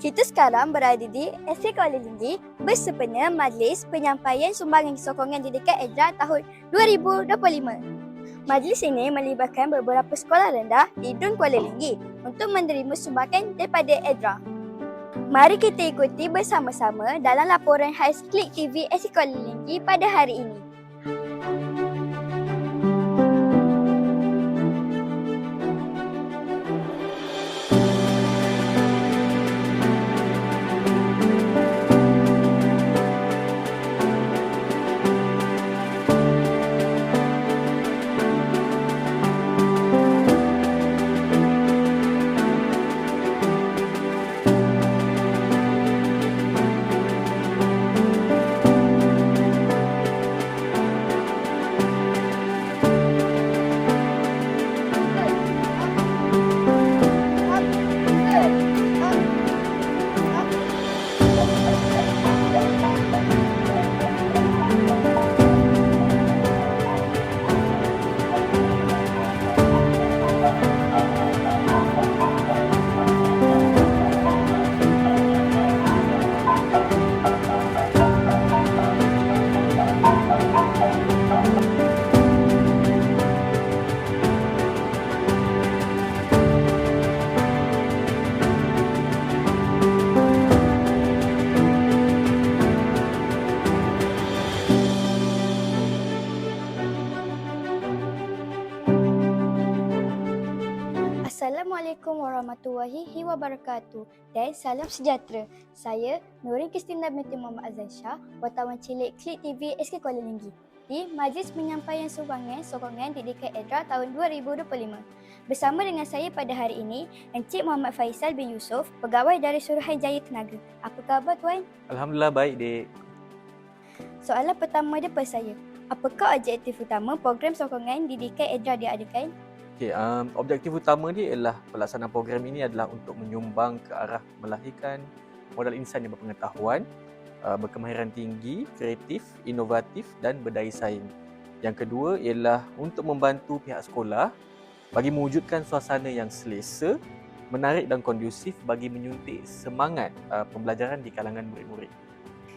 Kita sekarang berada di SK Kuala Linggi bersempena Majlis Penyampaian Sumbangan Sokongan Didikan EDRA tahun 2025. Majlis ini melibatkan beberapa sekolah rendah di Dun Kuala Linggi untuk menerima sumbangan daripada EDRA. Mari kita ikuti bersama-sama dalam laporan khas Klik TV SK Kuala Linggi pada hari ini. Assalamualaikum warahmatullahi wabarakatuh dan salam sejahtera. Saya Nurin Kristina binti Muhammad Azan Shah, wartawan cilik Klik TV SK Kuala Linggi di Majlis Penyampaian Sumbangan Sokongan Didikan EDRA tahun 2025. Bersama dengan saya pada hari ini, Encik Muhammad Faisal bin Yusof, pegawai dari Suruhanjaya Tenaga. Apa khabar tuan? Alhamdulillah baik, Dek. Soalan pertama daripada saya. Apakah objektif utama program sokongan didikan EDRA diadakan? Okay, objektif utama dia ialah pelaksanaan program ini adalah untuk menyumbang ke arah melahirkan modal insan yang berpengetahuan, berkemahiran tinggi, kreatif, inovatif dan berdaya saing. Yang kedua ialah untuk membantu pihak sekolah bagi mewujudkan suasana yang selesa, menarik dan kondusif bagi menyuntik semangat pembelajaran di kalangan murid-murid.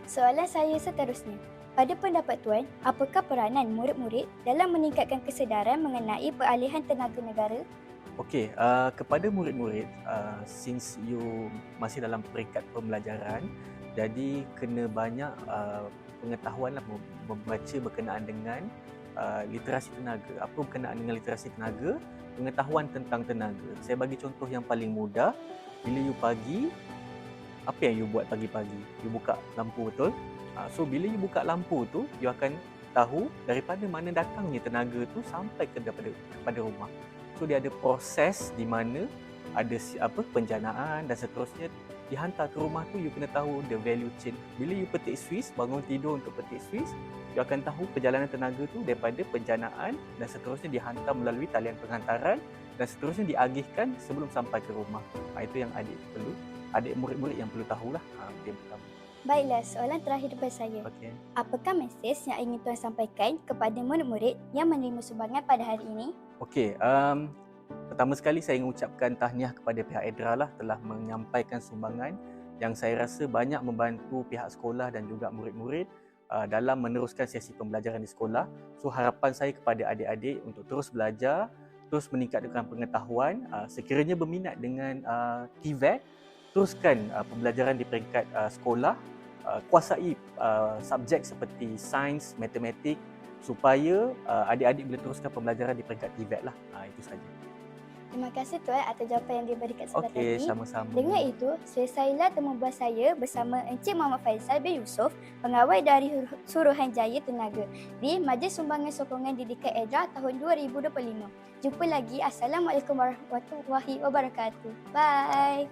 Soalan saya seterusnya. Pada pendapat tuan, apakah peranan murid-murid dalam meningkatkan kesedaran mengenai peralihan tenaga negara? Okey, kepada murid-murid, since you masih dalam peringkat pembelajaran, jadi kena banyak pengetahuan lah membaca berkenaan dengan literasi tenaga. Apa berkenaan dengan literasi tenaga? Pengetahuan tentang tenaga. Saya bagi contoh yang paling mudah. Bila you pagi, apa yang you buat pagi-pagi? You buka lampu, betul? So bila you buka lampu tu, you akan tahu daripada mana datangnya tenaga tu sampai kepada rumah. So dia ada proses di mana ada penjanaan dan seterusnya dihantar ke rumah tu, you kena tahu the value chain. Bila you petik Swiss, bangun tidur untuk petik Swiss, you akan tahu perjalanan tenaga tu daripada penjanaan dan seterusnya dihantar melalui talian penghantaran dan seterusnya diagihkan sebelum sampai ke rumah. Itu yang adik murid-murid yang perlu tahulah. Itu yang pertama. Baiklah, soalan terakhir daripada saya. Okay. Apakah mesej yang ingin tuan sampaikan kepada murid-murid yang menerima sumbangan pada hari ini? Okey, pertama sekali saya ingin ucapkan tahniah kepada pihak EDRA telah menyampaikan sumbangan yang saya rasa banyak membantu pihak sekolah dan juga murid-murid dalam meneruskan sesi pembelajaran di sekolah. So harapan saya kepada adik-adik untuk terus belajar, terus meningkatkan pengetahuan, sekiranya berminat dengan TVET, teruskan pembelajaran di peringkat sekolah, kuasai subjek seperti sains, matematik supaya adik-adik boleh teruskan pembelajaran di peringkat TVET lah. Itu saja. Terima kasih tuan atas jawapan yang diberikan sebelah tadi. Okey, sama-sama. Dengan itu, selesailah temubual saya bersama Encik Muhammad Faisal bin Yusof, pengawai dari Suruhanjaya Tenaga di Majlis Sumbangan Sokongan Didikan EDRA tahun 2025. Jumpa lagi. Assalamualaikum warahmatullahi wabarakatuh. Bye.